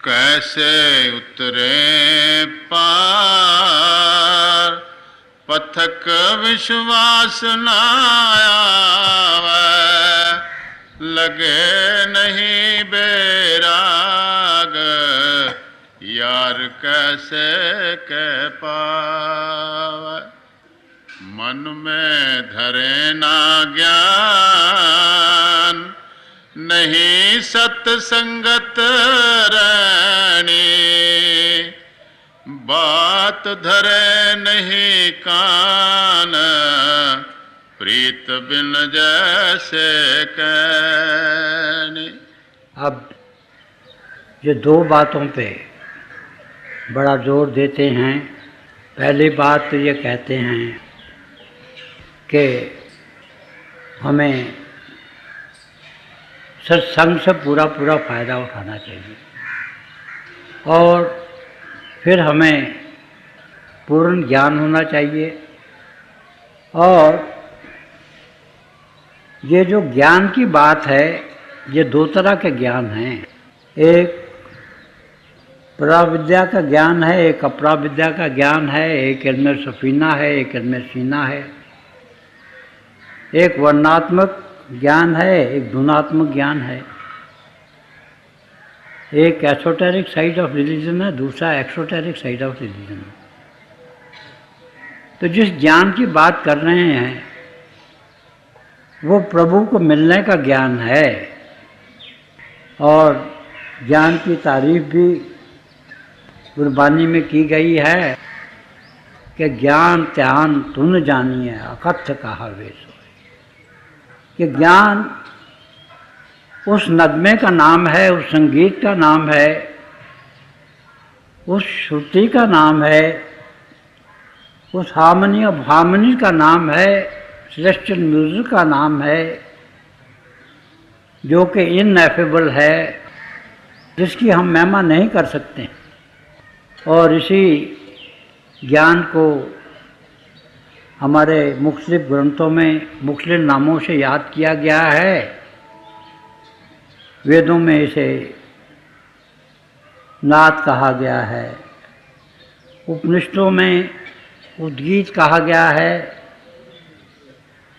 कैसे उतरे पार, पथक विश्वास न आवे, लगे नहीं बेराग, यार कैसे कह पावे। मन में धरे ना ज्ञान, नहीं सत्संगत रहनी, बात धरे नहीं कान, प्रीत बिन जैसे कहनी। अब ये दो बातों पे बड़ा जोर देते हैं। पहली बात तो ये कहते हैं कि हमें सत्संग से पूरा फ़ायदा उठाना चाहिए और फिर हमें पूर्ण ज्ञान होना चाहिए। और ये जो ज्ञान की बात है, ये दो तरह के ज्ञान हैं। एक पराविद्या का ज्ञान है, एक अपराविद्या का ज्ञान है। एक इल्म सफीना है, एक इल्म सीना है। एक वर्णात्मक ज्ञान है, एक गुणात्मक ज्ञान है। एक एसोटेरिक साइड ऑफ रिलीजन है, दूसरा एक्सोटेरिक साइड ऑफ रिलीजन है। तो जिस ज्ञान की बात कर रहे हैं वो प्रभु को मिलने का ज्ञान है। और ज्ञान की तारीफ भी गुरबानी में की गई है कि ज्ञान त्यान तुन जानिए, अकथ कहा वे सो। कि ज्ञान उस नगमे का नाम है, उस संगीत का नाम है, उस श्रुति का नाम है, उस हार्मनी ऑफ हार्मनी का नाम है, सेलेस्टियल म्यूजिक का नाम है, जो कि इनएफेबल है, जिसकी हम महिमा नहीं कर सकते। और इसी ज्ञान को हमारे मुख्तलिफ ग्रंथों में मुख्तलिफ नामों से याद किया गया है। वेदों में इसे नाद कहा गया है, उपनिषदों में उद्गीत कहा गया है,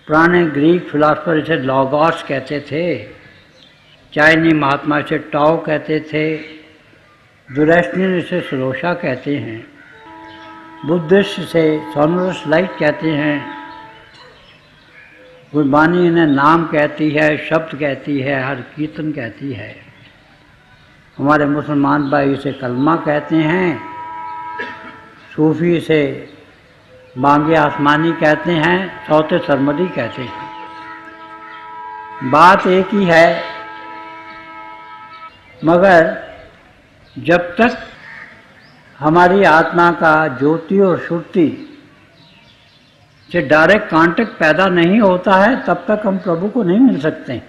पुराने ग्रीक फिलासफर इसे लॉगोस कहते थे, चाइनी महात्मा इसे टाओ कहते थे, ज़ोरैस्ट्रियन इसे सरोशा कहते हैं, बुद्धिस्ट इसे सोनरस लाइट कहते हैं, गुरबानी इन्हें नाम कहती है, शब्द कहती है, हर कीर्तन कहती है। हमारे मुसलमान भाई इसे कलमा कहते हैं, सूफी इसे बांगे आसमानी कहते हैं, सौते सरमदी कहते हैं। बात एक ही है, मगर जब तक हमारी आत्मा का ज्योति और श्रुति से डायरेक्ट कांटेक्ट पैदा नहीं होता है, तब तक हम प्रभु को नहीं मिल सकते।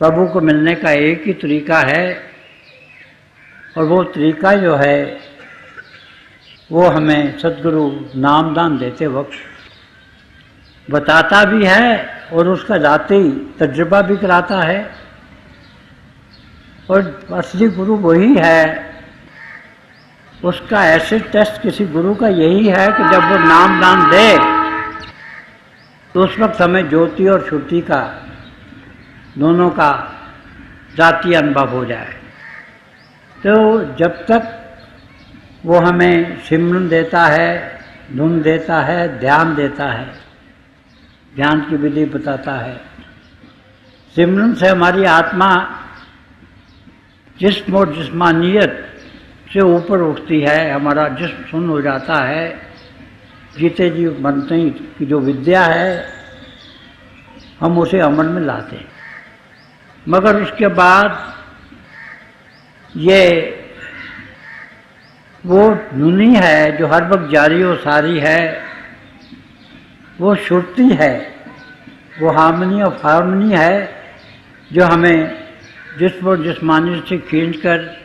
प्रभु को मिलने का एक ही तरीका है, और वो तरीका जो है वो हमें सद्गुरु नामदान देते वक्त बताता भी है और उसका जाती तजुर्बा भी कराता है। और असली गुरु वही है। उसका एसिड टेस्ट किसी गुरु का यही है कि जब वो नामदान दे तो उस वक्त हमें ज्योति और श्रुति का दोनों का जाती अनुभव हो जाए। तो जब तक वो हमें सिमरन देता है, धुन देता है, ध्यान देता है, ध्यान की विधि बताता है, सिमरन से हमारी आत्मा जिस्म और जिस्मानियत से ऊपर उठती है, हमारा जिस्म सुन्न हो जाता है, जीते जी बनते ही की जो विद्या है हम उसे अमल में लाते हैं। मगर उसके बाद ये वो धुनी है जो हर वक्त जारी और सारी है, वो श्रुति है, वो हार्मनी ऑफ हार्मनी है जो हमें जिस्म और जिस्मानी से खींचकर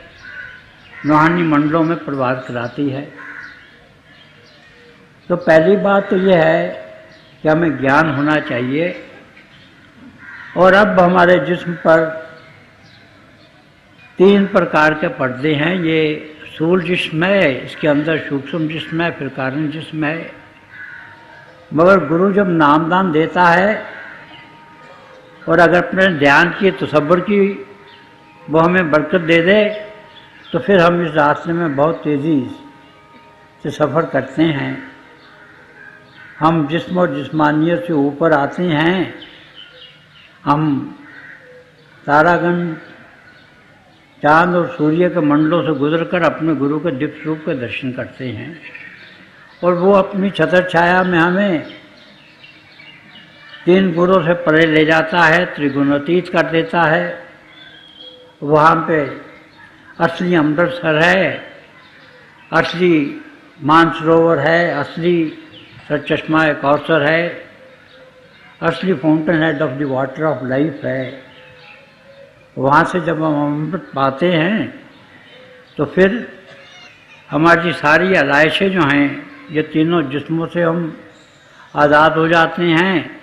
रूहानी मंडलों में प्रवास कराती है। तो पहली बात तो ये है कि हमें ज्ञान होना चाहिए। और अब हमारे जिस्म पर तीन प्रकार के पर्दे हैं। ये स्थूल जिस्म है, इसके अंदर सूक्ष्म जिस्म है, फिर कारण जिस्म है। मगर गुरु जब नामदान देता है और अगर अपने ध्यान की तसव्वुर की वो हमें बरकत दे दे तो फिर हम इस रास्ते में बहुत तेज़ी से सफ़र करते हैं। हम जिस्म और जिस्मानियत से ऊपर आते हैं। हम तारागण, चाँद और सूर्य के मंडलों से गुजरकर अपने गुरु के दिव्य रूप के दर्शन करते हैं और वो अपनी छतर छाया में हमें तीन गुणों से परे ले जाता है, त्रिगुणातीत कर देता है। वहाँ पे असली अमृतसर है, असली मानसरोवर है, असली सचश्मा कौसर है, असली fountain head of the water of life है। वहाँ से जब हम अमृत पाते हैं तो फिर हमारी सारी आलाइशें जो हैं, ये तीनों जिस्मों से हम आज़ाद हो जाते हैं।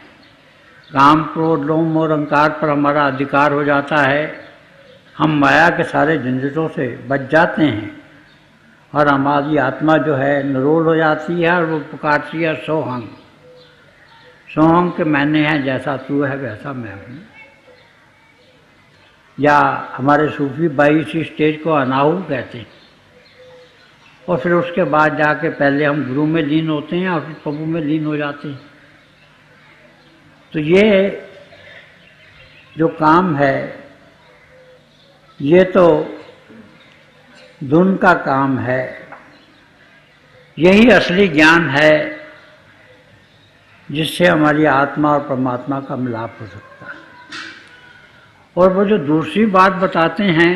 काम, क्रोध, लोभ और अहंकार पर हमारा अधिकार हो जाता है। हम माया के सारे झंझटों से बच जाते हैं और हमारी आत्मा जो है निरोल हो जाती है और वो पुकारती है सोहंग। सोहंग के मैंने हैं जैसा तू है वैसा मैं हूँ। या हमारे सूफी भाई इसी स्टेज को अनाहू कहते हैं। और फिर उसके बाद जाके पहले हम गुरु में लीन होते हैं और फिर प्रभु में लीन हो जाते हैं। तो ये जो काम है ये तो धुन का काम है। यही असली ज्ञान है जिससे हमारी आत्मा और परमात्मा का मिलाप हो सकता है। और वो जो दूसरी बात बताते हैं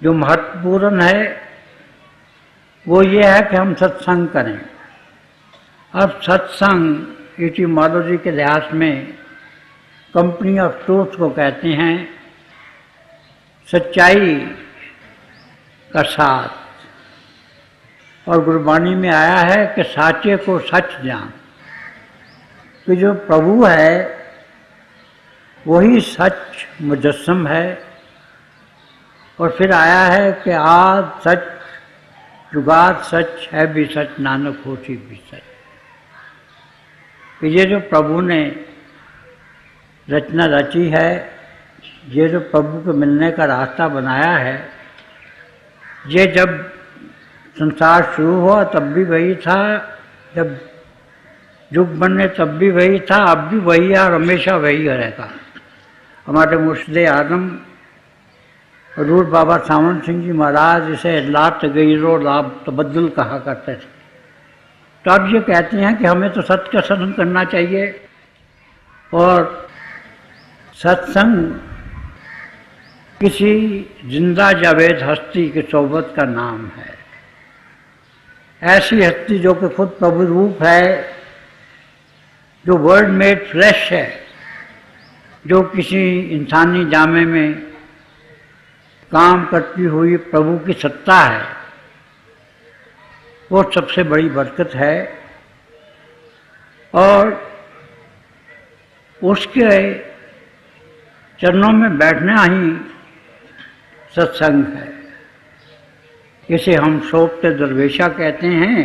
जो महत्वपूर्ण है वो ये है कि हम सत्संग करें। अब सत्संग इटिमोलॉजी के लिहाज में कंपनी ऑफ ट्रूथ को कहते हैं, सच्चाई का साथ। और गुरबाणी में आया है कि साचे को सच जान। कि जो प्रभु है वही सच मुजस्सम है। और फिर आया है कि आज सच जुगात सच है भी सच, नानक होती भी सच। कि ये जो प्रभु ने रचना रची है, ये जो प्रभु को मिलने का रास्ता बनाया है, ये जब संसार शुरू हुआ तब भी वही था, जब युग बने तब भी वही था, अब भी वही है और हमेशा वही रहेगा। हमारे मुर्शिद आदम हजूर बाबा सावन सिंह जी महाराज इसे लाभ तगैरो लाभ तबद्दुल कहा करते थे। तो अब ये कहते हैं कि हमें तो सत्य का सत्संग करना चाहिए। और सत्संग किसी जिंदा जावेद हस्ती की सोबत का नाम है। ऐसी हस्ती जो कि खुद प्रभु रूप है, जो वर्ल्ड मेड फ्लैश है, जो किसी इंसानी जामे में काम करती हुई प्रभु की सत्ता है, वो सबसे बड़ी बरकत है। और उसके चरणों में बैठना ही सत्संग है। इसे हम सोपते दरवेशा कहते हैं।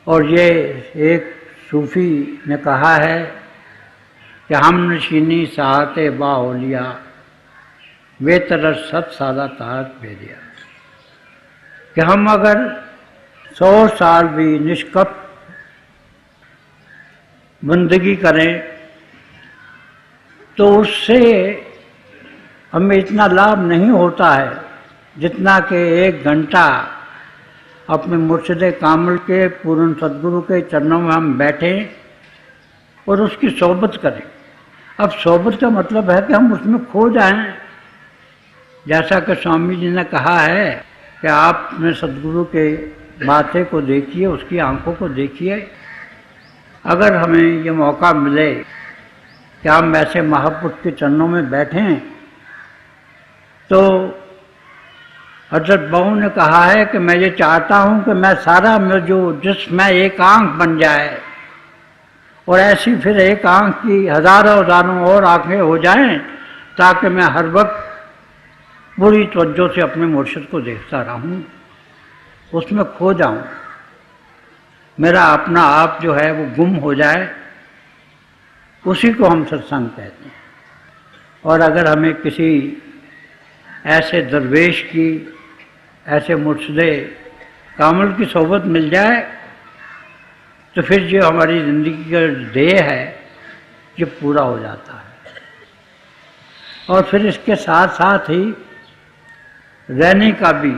और ये एक सूफी ने कहा है कि हम नशीनी साहते बाओलिया वे तरह सत साला ताहत भेदिया। कि हम अगर 100 साल भी निष्कप बंदगी करें तो उससे हमें इतना लाभ नहीं होता है जितना कि 1 घंटा अपने मुर्शिद कामिल के पूर्ण सद्गुरु के चरणों में हम बैठें और उसकी सोबत करें। अब सोबत का मतलब है कि हम उसमें खो जाएं। जैसा कि स्वामी जी ने कहा है कि आप अपने सद्गुरु के माथे को देखिए, उसकी आंखों को देखिए। अगर हमें ये मौका मिले कि हम ऐसे महापुरुष के चरणों में बैठें तो हजरत बहू ने कहा है कि मैं ये चाहता हूँ कि मैं सारा जो जिसमें एक आंख बन जाए और ऐसी फिर एक आंख की हजारों हजारों और आंखें हो जाएं ताकि मैं हर वक्त पूरी तवज्जो से अपने मुर्शिद को देखता रहूं, उसमें खो जाऊं, मेरा अपना आप जो है वो गुम हो जाए, उसी को हम सत्संग कहते हैं। और अगर हमें किसी ऐसे दरवेश की, ऐसे मुर्शिदे कामिल की सोबत मिल जाए तो फिर जो हमारी ज़िंदगी का ध्येय है ये पूरा हो जाता है। और फिर इसके साथ साथ ही रहने का भी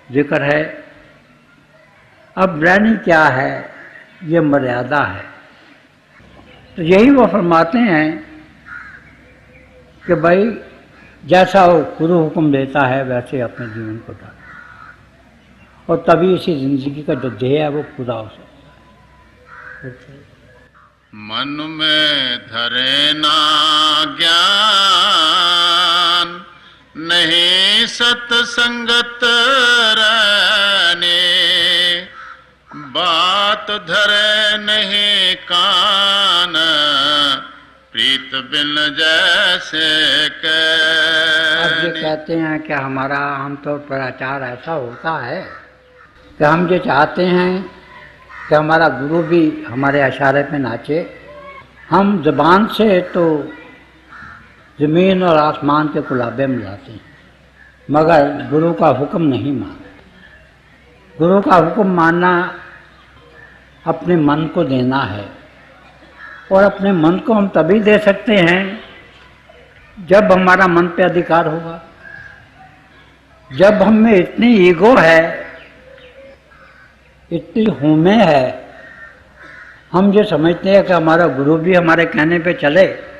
जिक्र है। अब रहनी क्या है, ये मर्यादा है। तो यही वो फरमाते हैं कि भाई जैसा वो गुरु हुक्म देता है वैसे अपने जीवन को ढालो, और तभी इसी जिंदगी का जो ध्येय है वो पूरा हो सकता है। मन में धरे ना ज्ञान, नहीं सत्संगत रहने, बात धरे नहीं कान, प्रीत बिन जैसे अब ये कहते हैं कि हमारा आमतौर पर आचार ऐसा होता है कि हम ये चाहते हैं कि हमारा गुरु भी हमारे इशारे पे नाचे। हम ज़बान से तो ज़मीन और आसमान के कुलाबे मिलाते हैं, मगर गुरु का हुक्म नहीं मानते। गुरु का हुक्म मानना अपने मन को देना है, और अपने मन को हम तभी दे सकते हैं जब हमारा मन पे अधिकार होगा। जब हम में इतनी ईगो है, इतनी हुमे है, हम ये समझते हैं कि हमारा गुरु भी हमारे कहने पे चले,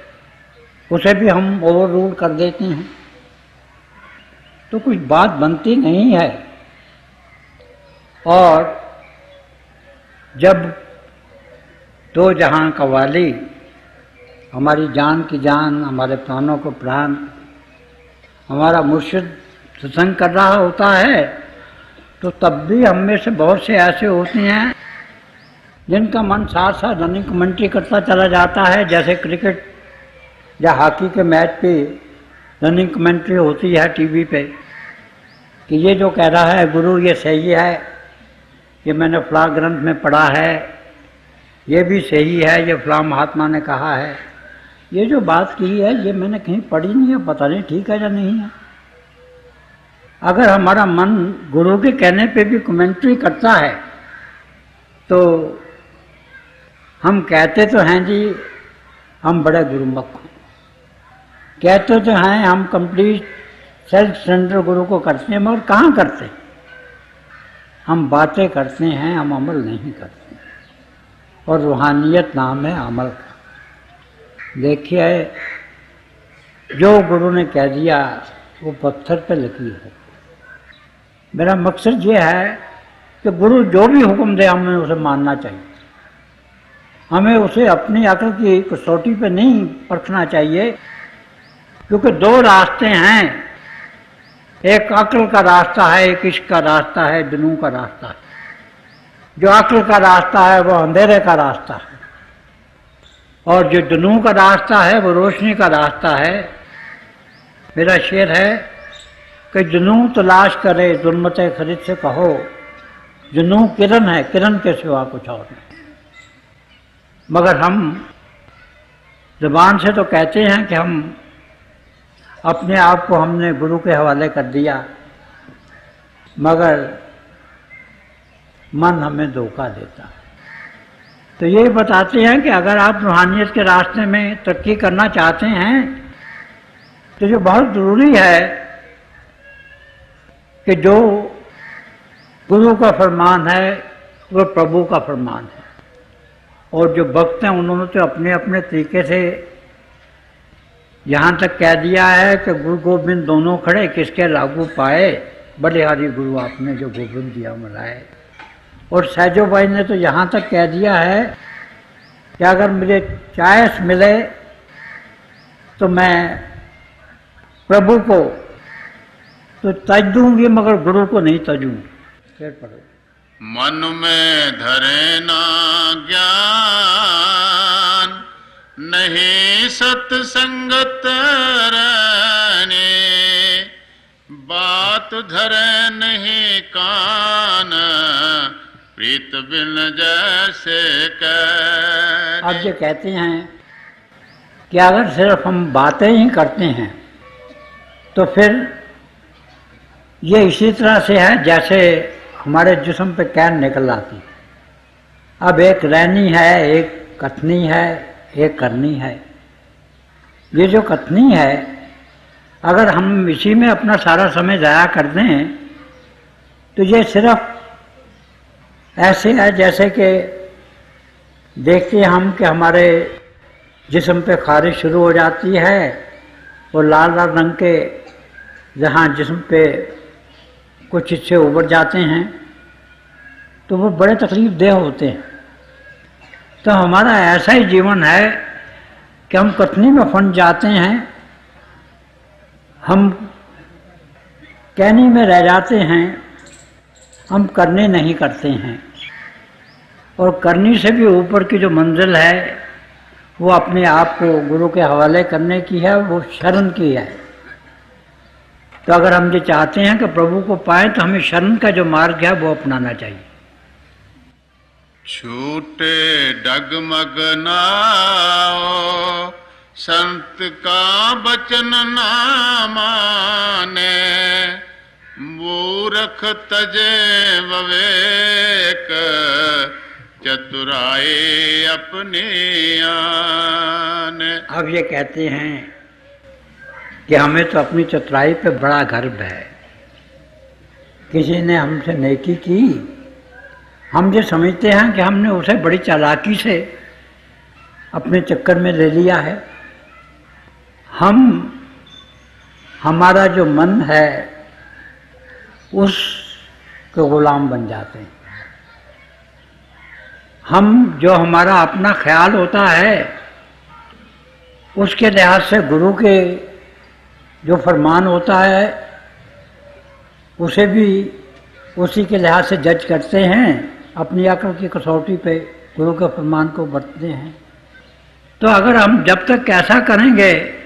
उसे भी हम ओवर रूल कर देते हैं, तो कुछ बात बनती नहीं है। और जब दो जहां का वाली, हमारी जान की जान, हमारे प्राणों को प्राण, हमारा मुर्शिद सत्संग कर रहा होता है, तो तब भी हम में से बहुत से ऐसे होते हैं जिनका मन साथ साथ रनिंग कमेंट्री करता चला जाता है। जैसे क्रिकेट या हॉकी के मैच पे रनिंग कमेंट्री होती है टीवी पे कि ये जो कह रहा है गुरु ये सही है, ये मैंने फलां ग्रंथ में पढ़ा है, ये भी सही है, ये फलां महात्मा ने कहा है, ये जो बात की है ये मैंने कहीं पढ़ी नहीं है, पता नहीं ठीक है या नहीं है। अगर हमारा मन गुरु के कहने पे भी कमेंट्री करता है तो हम कहते तो हैं जी हम बड़े गुरुमुख हैं, कहते तो हैं हम कंप्लीट सेल्फ सरेंडर गुरु को करते हैं, मगर कहाँ करते हैं? हम बातें करते हैं, हम अमल नहीं करते। और रूहानियत नाम है अमल का। देखिए जो गुरु ने कह दिया वो पत्थर पे लकीर है। मेरा मकसद ये है कि गुरु जो भी हुक्म दे हमें उसे मानना चाहिए। हमें उसे अपनी अक्ल की कसौटी पे नहीं परखना चाहिए, क्योंकि दो रास्ते हैं, एक अक्ल का रास्ता है, एक इश्क का रास्ता है, जुनून का रास्ता है। जो अक्ल का रास्ता है वो अंधेरे का रास्ता है, और जो जुनून का रास्ता है वो रोशनी का रास्ता है। मेरा शेर है कि जुनून तलाश करे जुल्मत खरीद से कहो, जुनून किरण है, किरण के सिवा कुछ और नहीं। मगर हम ज़बान से तो कहते हैं कि हम अपने आप को हमने गुरु के हवाले कर दिया, मगर मन हमें धोखा देता है। तो ये बताते हैं कि अगर आप रूहानियत के रास्ते में तरक्की करना चाहते हैं तो जो बहुत ज़रूरी है कि जो गुरु का फरमान है वो प्रभु का फरमान है, और जो भक्त हैं उन्होंने तो अपने अपने तरीके से यहाँ तक कह दिया है कि गुरु गोविंद दोनों खड़े किसके लागू पाए, बलिहारी गुरु आपने जो गोविंद दिया मिलाए। और सहजो भाई ने तो यहाँ तक कह दिया है कि अगर मुझे चॉइस मिले तो मैं प्रभु को तो तज दूंगी मगर गुरु को नहीं तजूंगी। फिर पढ़ो। मन में धरे ना ज्ञान, नहीं सत्संगत रहने, तो धरे नहीं कान, प्रीत बिन जैसे कह। अब ये कहते हैं कि अगर सिर्फ हम बातें ही करते हैं तो फिर ये इसी तरह से है जैसे हमारे जिस्म पे कैन निकल आती। अब एक रहनी है, एक कथनी है, एक करनी है। ये जो कथनी है, अगर हम इसी में अपना सारा समय ज़ाया कर दें तो ये सिर्फ ऐसे है जैसे कि देखते हैं हम कि हमारे जिस्म पे खारिश शुरू हो जाती है और लाल लाल रंग के जहाँ जिस्म पे कुछ हिस्से उभर जाते हैं तो वो बड़े तकलीफ देह होते हैं। तो हमारा ऐसा ही जीवन है कि हम कथनी में फंस जाते हैं, हम कहनी में रह जाते हैं, हम करने नहीं करते हैं। और करनी से भी ऊपर की जो मंजिल है वो अपने आप को गुरु के हवाले करने की है, वो शरण की है। तो अगर हम ये चाहते हैं कि प्रभु को पाएं तो हमें शरण का जो मार्ग है वो अपनाना चाहिए। छूटे डगमग नाओ, संत का बचन ना माने, मूर्ख तजे विवेक, चतुराई अपनी आन। अब ये कहते हैं कि हमें तो अपनी चतुराई पे बड़ा गर्व है। किसी ने हमसे नेकी की, हम ये समझते हैं कि हमने उसे बड़ी चालाकी से अपने चक्कर में ले लिया है। हम हमारा जो मन है उसके गुलाम बन जाते हैं। हम जो हमारा अपना ख्याल होता है उसके लिहाज से गुरु के जो फरमान होता है उसे भी उसी के लिहाज से जज करते हैं, अपनी अक्ल की कसौटी पे गुरु के फरमान को बरतते हैं। तो अगर हम जब तक ऐसा करेंगे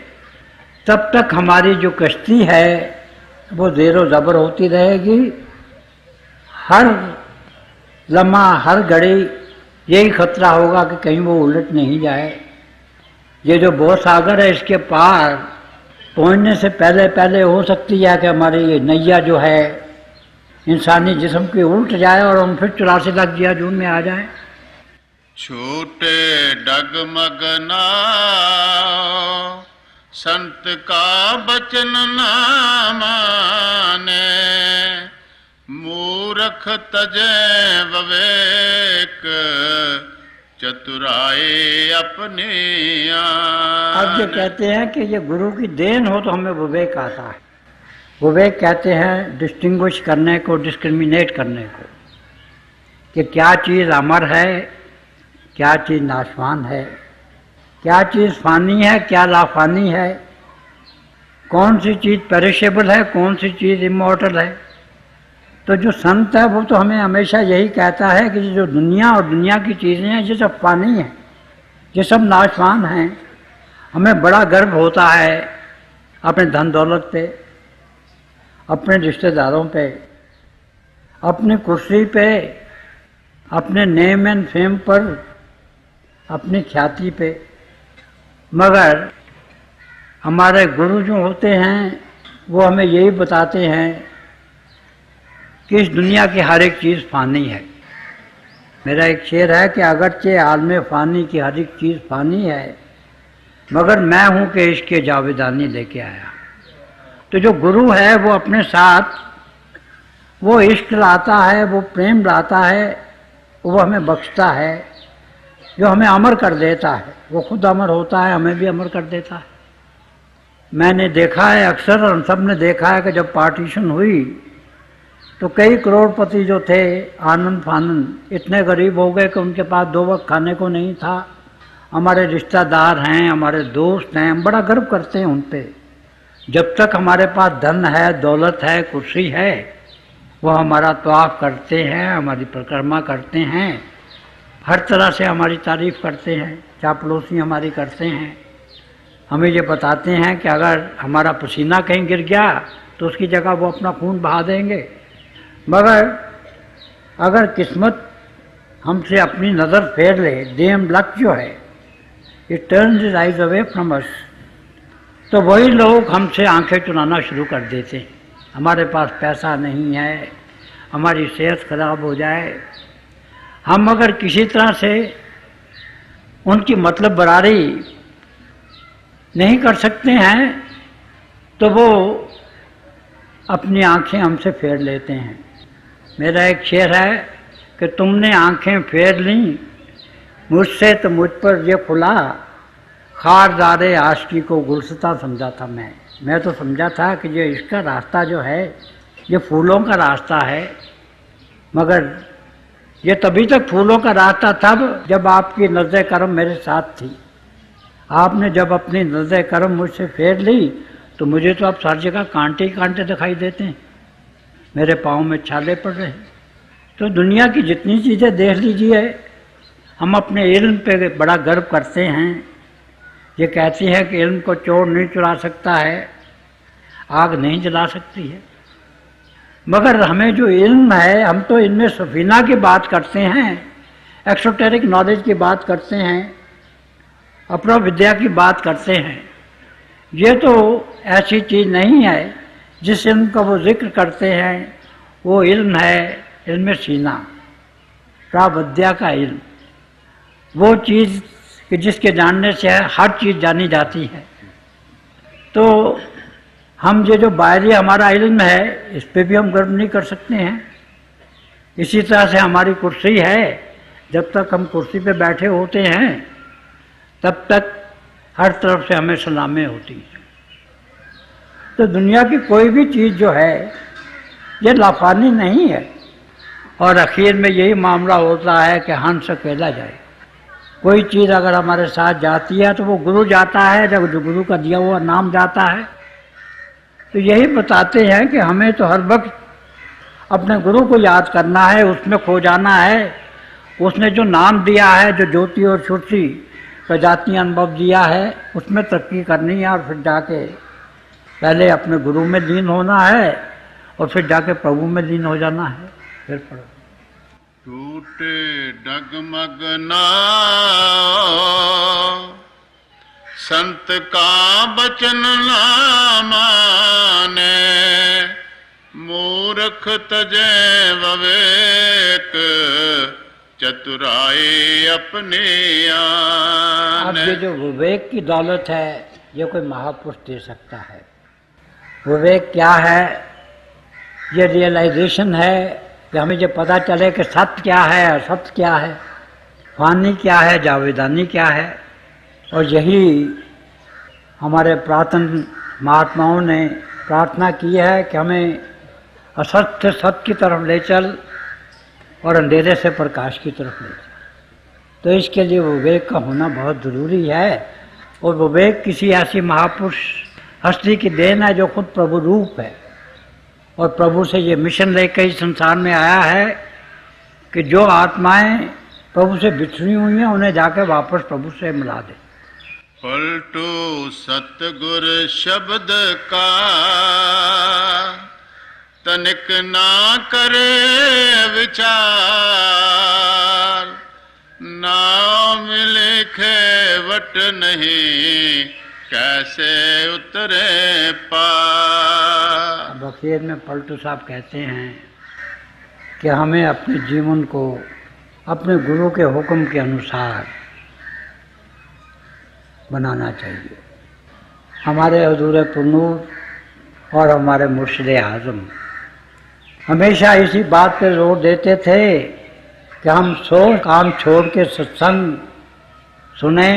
तब तक हमारी जो कश्ती है वो ज़ेरो ज़बर होती रहेगी। हर लम्हा हर घड़ी यही खतरा होगा कि कहीं वो उलट नहीं जाए। ये जो भव सागर है इसके पार पहुंचने से पहले पहले हो सकती है कि हमारी ये नैया जो है इंसानी जिस्म की उल्ट जाए और हम फिर 84 लाख जिया जून में आ जाए। छूटे डगमग नाओ, संत का बचन ना माने, मूर्ख तजे विवेक, चतुराई अपनी आन। अब ये कहते हैं कि ये गुरु की देन हो तो हमें विवेक आता है। विवेक कहते हैं डिस्टिंग्विश करने को, डिस्क्रिमिनेट करने को, कि क्या चीज़ अमर है, क्या चीज़ नाशवान है, क्या चीज़ फानी है, क्या लाफानी है, कौन सी चीज़ पेरिशेबल है, कौन सी चीज़ इमॉर्टल है। तो जो संत है वो तो हमें हमेशा यही कहता है कि जो दुनिया और दुनिया की चीज़ें हैं ये सब फानी हैं, ये सब नाशवान हैं। हमें बड़ा गर्व होता है अपने धन दौलत पे, अपने रिश्तेदारों पे, अपनी कुर्सी पे, अपने नेम एंड फेम पर, अपनी ख्याति पे। मगर हमारे गुरु जो होते हैं वो हमें यही बताते हैं कि इस दुनिया की हर एक चीज़ फ़ानी है। मेरा एक शेर है कि अगरचे आलम फ़ानी की हर एक चीज़ फ़ानी है, मगर मैं हूँ कि इसके जावेदानी लेके आया। तो जो गुरु है वो अपने साथ वो इश्क लाता है, वो प्रेम लाता है, वो हमें बख्शता है, जो हमें अमर कर देता है। वो खुद अमर होता है, हमें भी अमर कर देता है। मैंने देखा है अक्सर, और हम सब ने देखा है कि जब पार्टीशन हुई तो कई करोड़पति जो थे आनंद फानंद इतने गरीब हो गए कि उनके पास 2 वक्त खाने को नहीं था। हमारे रिश्तेदार हैं, हमारे दोस्त हैं, हम बड़ा गर्व करते हैं उन पे। जब तक हमारे पास धन है, दौलत है, कुर्सी है, वो हमारा तवाफ़ करते हैं, हमारी परिक्रमा करते हैं, हर तरह से हमारी तारीफ़ करते हैं, चापलूसी हमारी करते हैं। हमें ये बताते हैं कि अगर हमारा पसीना कहीं गिर गया तो उसकी जगह वो अपना खून बहा देंगे। मगर अगर किस्मत हमसे अपनी नज़र फेर ले, डेम लक जो है, it turns his eyes away from us, तो वही लोग हमसे आंखें चुराना शुरू कर देते हैं। हमारे पास पैसा नहीं है, हमारी सेहत खराब हो जाए, हम अगर किसी तरह से उनकी मतलब बराबरी नहीं कर सकते हैं तो वो अपनी आंखें हमसे फेर लेते हैं। मेरा एक शेर है कि तुमने आंखें फेर ली मुझसे तो मुझ पर ये खुला, खारदारे आशिकी को गुलसिता समझा था मैं तो समझा था कि ये इसका रास्ता जो है ये फूलों का रास्ता है, मगर ये तभी तक फूलों का रास्ता था जब आपकी नज़र करम मेरे साथ थी। आपने जब अपनी नज़र करम मुझसे फेर ली तो मुझे तो अब हर जगह कांटे ही कांटे दिखाई देते हैं, मेरे पाँव में छाले पड़ रहे हैं। तो दुनिया की जितनी चीज़ें देख लीजिए, हम अपने इल्म पे बड़ा गर्व करते हैं। ये कहती है कि इल्म को चोर नहीं चुरा सकता है, आग नहीं जला सकती है। मगर हमें जो इल्म है, हम तो इनमें सफीना की बात करते हैं, एक्सोटेरिक नॉलेज की बात करते हैं, अपना विद्या की बात करते हैं। ये तो ऐसी चीज़ नहीं है जिस इल्म का वो जिक्र करते हैं, वो इल्म है इल्म सीना, प्राविद्या का इल्म, वो चीज़ कि जिसके जानने से हर चीज़ जानी जाती है। तो हम ये जो बाहरी हमारा इल्म है, इस पे भी हम गर्व नहीं कर सकते हैं। इसी तरह से हमारी कुर्सी है, जब तक हम कुर्सी पे बैठे होते हैं तब तक हर तरफ से हमें सलामें होती हैं। तो दुनिया की कोई भी चीज़ जो है ये लाफानी नहीं है, और आखिर में यही मामला होता है कि हंस अकेला जाए। कोई चीज़ अगर हमारे साथ जाती है तो वो गुरु जाता है, जब जो गुरु का दिया हुआ नाम जाता है। तो यही बताते हैं कि हमें तो हर वक्त अपने गुरु को याद करना है, उसमें खो जाना है। उसने जो नाम दिया है, जो ज्योति और श्रुति का जातीय अनुभव दिया है, उसमें तरक्की करनी है, और फिर जाके पहले अपने गुरु में लीन होना है और फिर जाके प्रभु में लीन हो जाना है। फिर पढ़ो। टूटे डगमग ना संत का बचन ना माने, मूर्ख तजे विवेक चतुराई अपने अब आने। ये जो विवेक की दौलत है ये कोई महापुरुष दे सकता है। विवेक क्या है? ये रियलाइजेशन है कि हमें ये पता चले कि सत्य क्या है, असत्य क्या है, फानी क्या है, जावेदानी क्या है। और यही हमारे प्रातन महात्माओं ने प्रार्थना की है कि हमें असत्य सत्य की तरफ ले चल और अंधेरे से प्रकाश की तरफ ले चल। तो इसके लिए विवेक का होना बहुत ज़रूरी है। और विवेक किसी ऐसी महापुरुष हस्ती की देन है जो खुद प्रभु रूप है, और प्रभु से ये मिशन लेकर इस संसार में आया है कि जो आत्माएं प्रभु से बिछड़ी हुई हैं उन्हें जाकर वापस प्रभु से मिला दे। पलटू सतगुर शब्द का तनिक ना करे विचार, नाम लिखे वट नहीं कैसे उतरे पार। अब आखिर में पलटू साहब कहते हैं कि हमें अपने जीवन को अपने गुरु के हुक्म के अनुसार बनाना चाहिए। हमारे हजूर पुनूर और हमारे मुर्शिद आज़म हमेशा इसी बात पे जोर देते थे कि हम 100 काम छोड़ के सत्संग सुने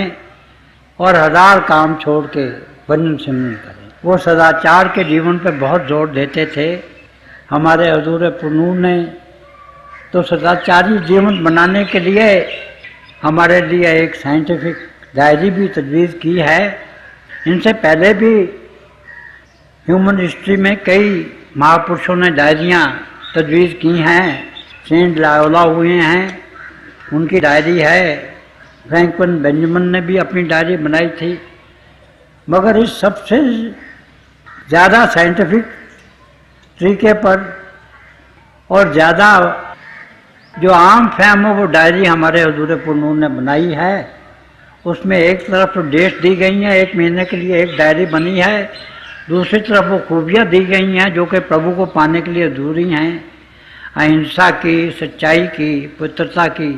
और 1000 काम छोड़ के भजन सिमरन करें। वो सदाचार के जीवन पे बहुत जोर देते थे। हमारे हजूर पुनूर ने तो सदाचारी जीवन बनाने के लिए हमारे लिए एक साइंटिफिक डायरी भी तजवीज़ की है। इनसे पहले भी ह्यूमन हिस्ट्री में कई महापुरुषों ने डायरियाँ तजवीज़ की हैं। सेंट लायोला हुए हैं, उनकी डायरी है। फ्रैंकलिन बेंजामिन ने भी अपनी डायरी बनाई थी। मगर इस सबसे ज़्यादा साइंटिफिक तरीके पर और ज़्यादा जो आम फहम हो वो डायरी हमारे हुजूर पुरनूर ने बनाई है। उसमें एक तरफ तो डेट दी गई हैं, 1 महीने के लिए एक डायरी बनी है, दूसरी तरफ वो खूबियाँ दी गई हैं जो कि प्रभु को पाने के लिए जरूरी हैं, अहिंसा की, सच्चाई की, पवित्रता की,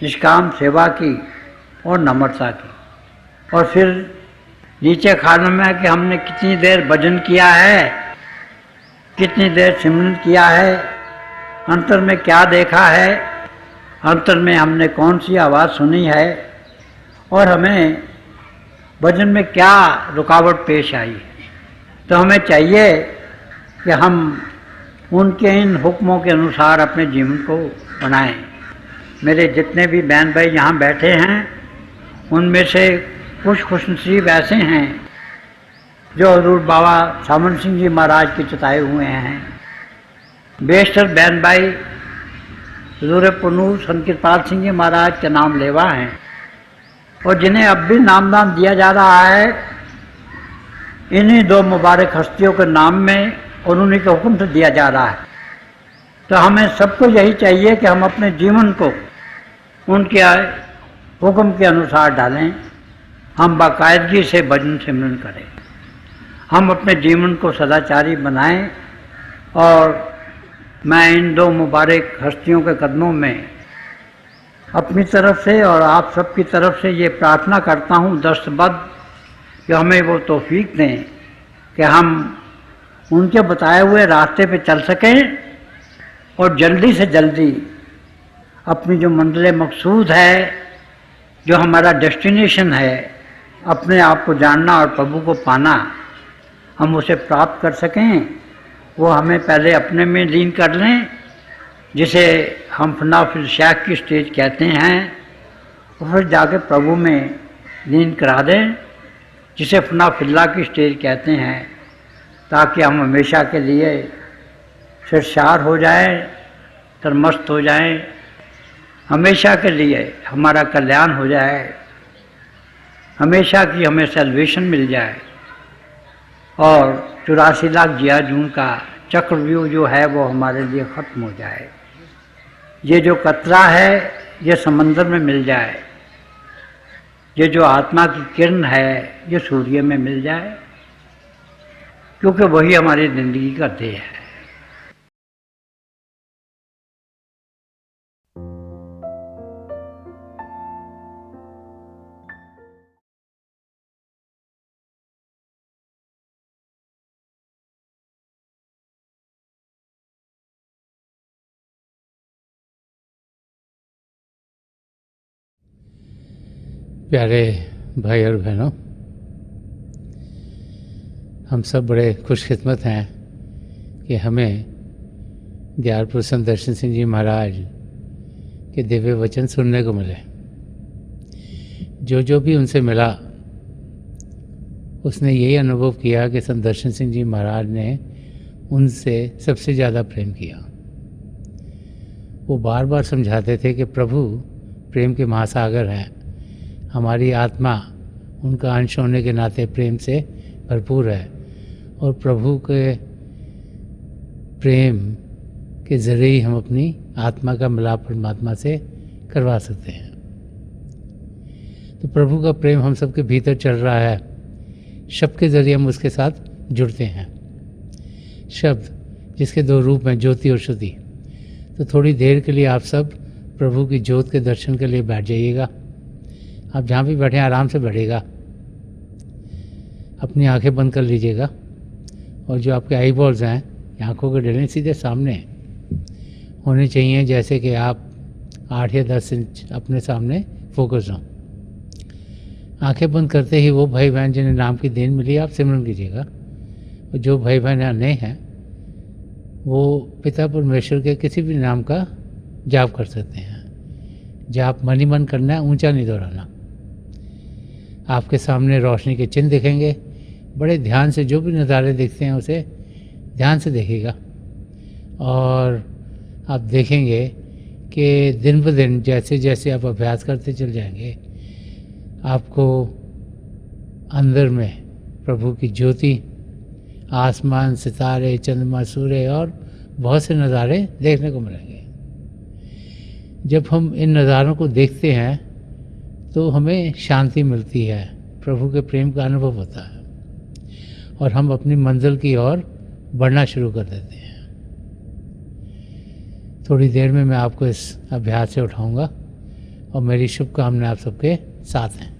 निष्काम सेवा की और नम्रता की। और फिर नीचे खानों में कि हमने कितनी देर भजन किया है, कितनी देर सिमरन किया है, अंतर में क्या देखा है, अंतर में हमने कौन सी आवाज़ सुनी है और हमें भजन में क्या रुकावट पेश आई। तो हमें चाहिए कि हम उनके इन हुक्मों के अनुसार अपने जीवन को बनाएं। मेरे जितने भी बहन भाई यहाँ बैठे हैं उनमें से कुछ खुशनसीब ऐसे हैं जो हजूर बाबा सामन सिंह जी महाराज के चिताए हुए हैं। बेशतर बहन भाई हजूर पुरनूर संत कृपाल सिंह जी महाराज के नाम लेवा हैं और जिन्हें अब भी नामदान दिया जा रहा है इन्हीं 2 मुबारक हस्तियों के नाम में और उन्हीं के हुक्म से दिया जा रहा है। तो हमें सबको यही चाहिए कि हम अपने जीवन को उनके हुक्म के अनुसार डालें, हम बाकायदगी से भजन सिमरन करें, हम अपने जीवन को सदाचारी बनाएं। और मैं इन 2 मुबारक हस्तियों के कदमों में अपनी तरफ से और आप सबकी तरफ से ये प्रार्थना करता हूँ दस्तबद्ध कि हमें वो तौफीक दें कि हम उनके बताए हुए रास्ते पे चल सकें और जल्दी से जल्दी अपनी जो मंजिल मकसूद है, जो हमारा डेस्टिनेशन है, अपने आप को जानना और प्रभु को पाना, हम उसे प्राप्त कर सकें। वो हमें पहले अपने में लीन कर लें, जिसे हम फना फिल शैख की स्टेज कहते हैं, और फिर जाके प्रभु में लीन करा दें, जिसे फना फिल्ला की स्टेज कहते हैं, ताकि हम हमेशा के लिए सरशार हो जाएं, तरमस्त हो जाएं, हमेशा के लिए हमारा कल्याण हो जाए, हमेशा की हमें सैल्वेशन मिल जाए और 84 लाख जिया जून का चक्रव्यूह जो है वो हमारे लिए ख़त्म हो जाए। ये जो कतरा है ये समंदर में मिल जाए, ये जो आत्मा की किरण है ये सूर्य में मिल जाए, क्योंकि वही हमारी ज़िंदगी का ध्येय है। प्यारे भाई और बहनों, हम सब बड़े खुशकिस्मत हैं कि हमें दयालपुर संत दर्शन सिंह जी महाराज के दिव्य वचन सुनने को मिले। जो भी उनसे मिला उसने यही अनुभव किया कि संत दर्शन सिंह जी महाराज ने उनसे सबसे ज़्यादा प्रेम किया। वो बार बार समझाते थे कि प्रभु प्रेम के महासागर हैं, हमारी आत्मा उनका अंश होने के नाते प्रेम से भरपूर है और प्रभु के प्रेम के ज़रिए ही हम अपनी आत्मा का मिलाप परमात्मा से करवा सकते हैं। तो प्रभु का प्रेम हम सबके भीतर चल रहा है, शब्द के ज़रिए हम उसके साथ जुड़ते हैं। शब्द जिसके 2 रूप हैं, ज्योति और श्रुति। तो थोड़ी देर के लिए आप सब प्रभु की ज्योत के दर्शन के लिए बैठ जाइएगा। आप जहाँ भी बैठे आराम से बैठेगा, अपनी आंखें बंद कर लीजिएगा और जो आपके आई बॉल्स हैं आँखों के डले सीधे सामने होने चाहिए, जैसे कि आप 8 या 10 इंच अपने सामने फोकस हों। आंखें बंद करते ही वो भाई बहन जिन्हें नाम की देन मिली आप सिमरन कीजिएगा, और जो भाई बहन नए हैं वो पिता परमेश्वर के किसी भी नाम का जाप कर सकते हैं। जाप मन ही मन करना है, ऊंचा नहीं दोहराना। आपके सामने रोशनी के चिन्ह दिखेंगे, बड़े ध्यान से जो भी नज़ारे दिखते हैं उसे ध्यान से देखिएगा और आप देखेंगे कि दिन ब दिन जैसे जैसे आप अभ्यास करते चल जाएंगे, आपको अंदर में प्रभु की ज्योति आसमान, सितारे, चंद्रमा, सूर्य और बहुत से नज़ारे देखने को मिलेंगे। जब हम इन नज़ारों को देखते हैं तो हमें शांति मिलती है, प्रभु के प्रेम का अनुभव होता है और हम अपनी मंजिल की ओर बढ़ना शुरू कर देते हैं। थोड़ी देर में मैं आपको इस अभ्यास से उठाऊंगा और मेरी शुभकामनाएं आप सबके साथ हैं।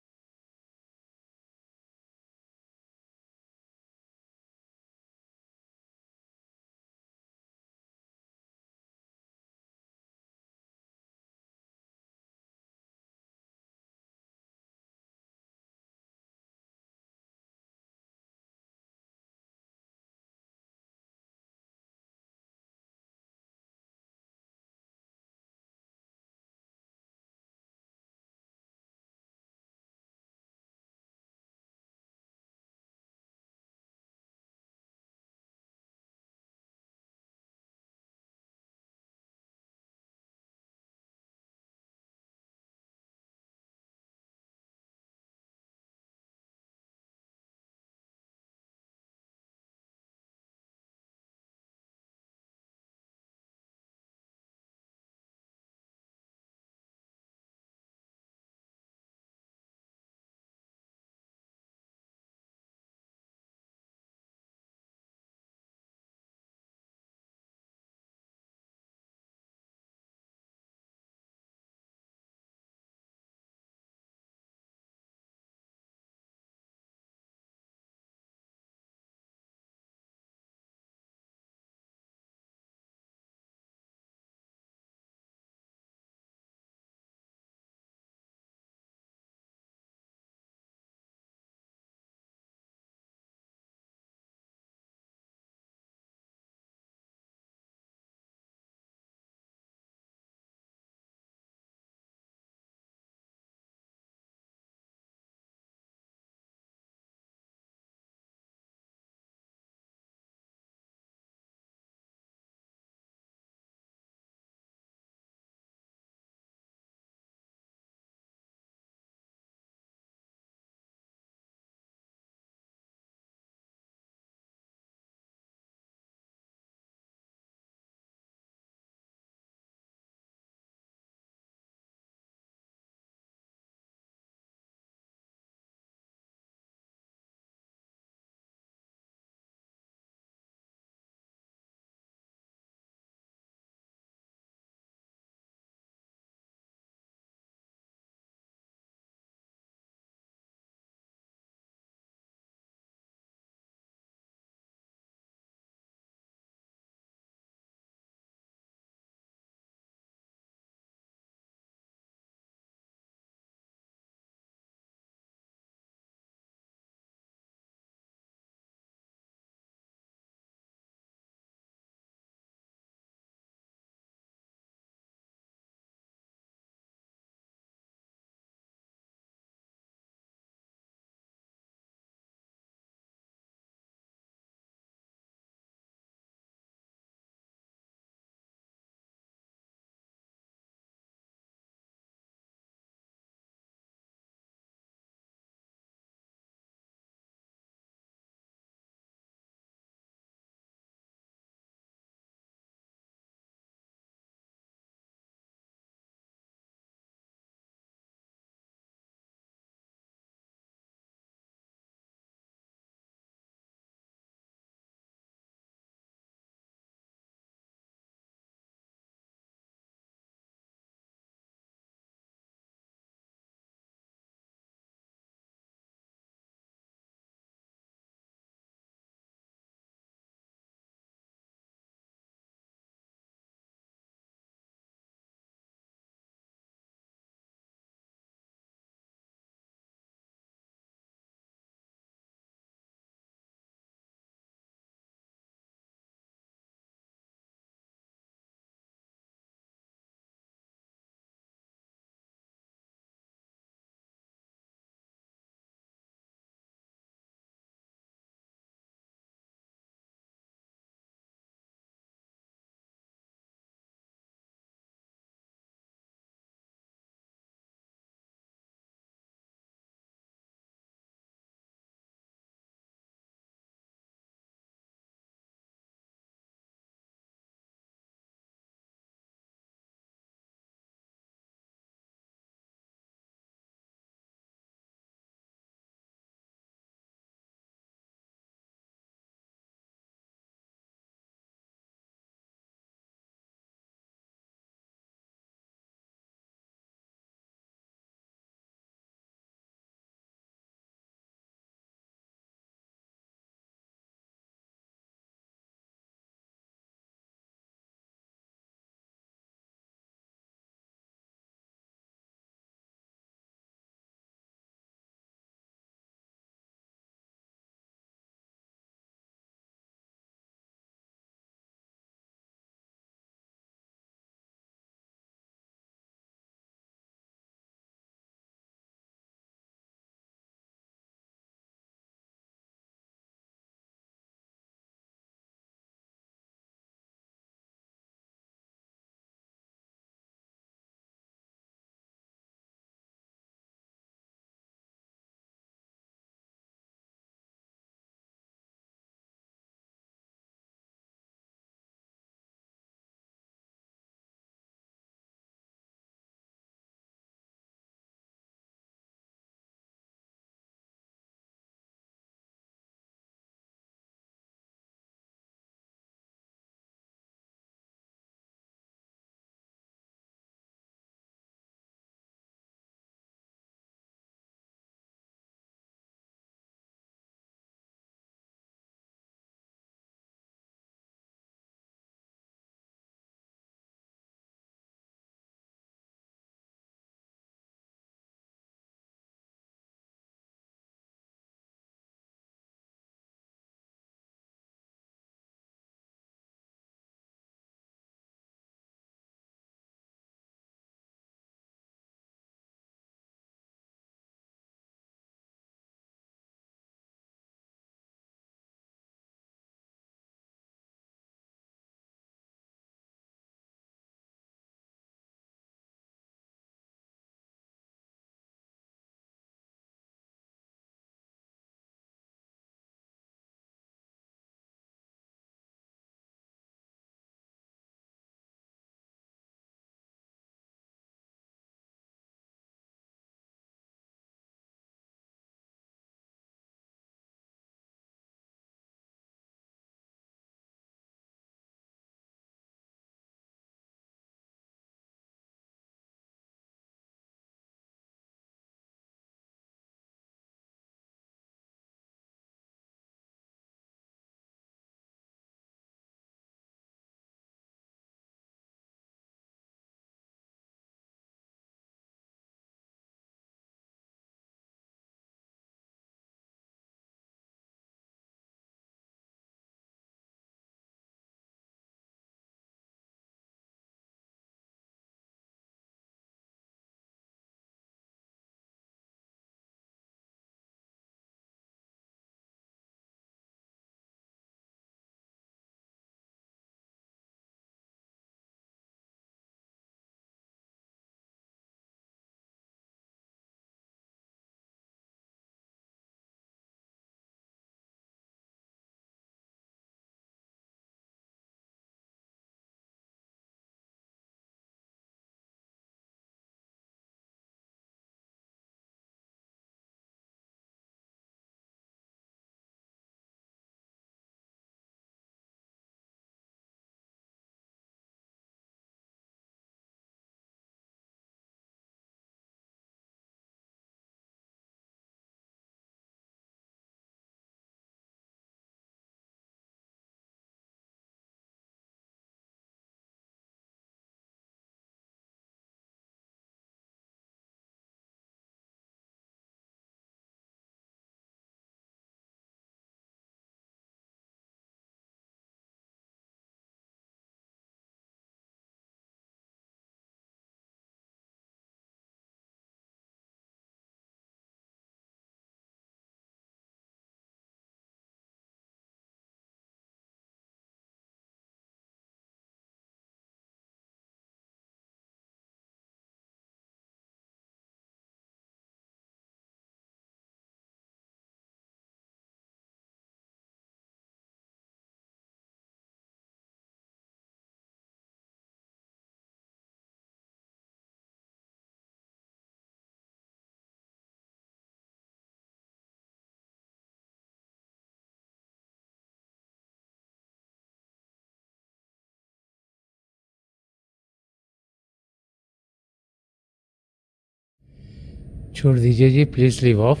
छोड़ दीजिए जी, प्लीज़ लीव ऑफ।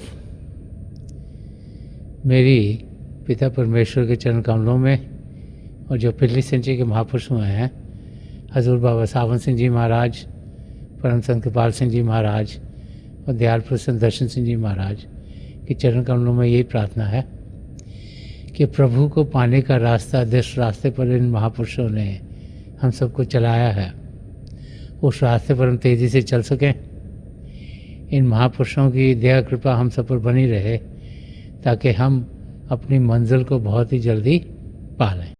मेरी पिता परमेश्वर के चरण कमलों में और जो पिछली सेंचुरी के महापुरुष हुए हैं, हजूर बाबा सावन सिंह जी महाराज, परम संत कृपाल सिंह जी महाराज और दयाल प्रसन्न दर्शन सिंह जी महाराज के चरण कमलों में यही प्रार्थना है कि प्रभु को पाने का रास्ता, जिस रास्ते पर इन महापुरुषों ने हम सबको चलाया है, उस रास्ते पर हम तेज़ी से चल सकें। इन महापुरुषों की दया कृपा हम सब पर बनी रहे ताकि हम अपनी मंजिल को बहुत ही जल्दी पा लें।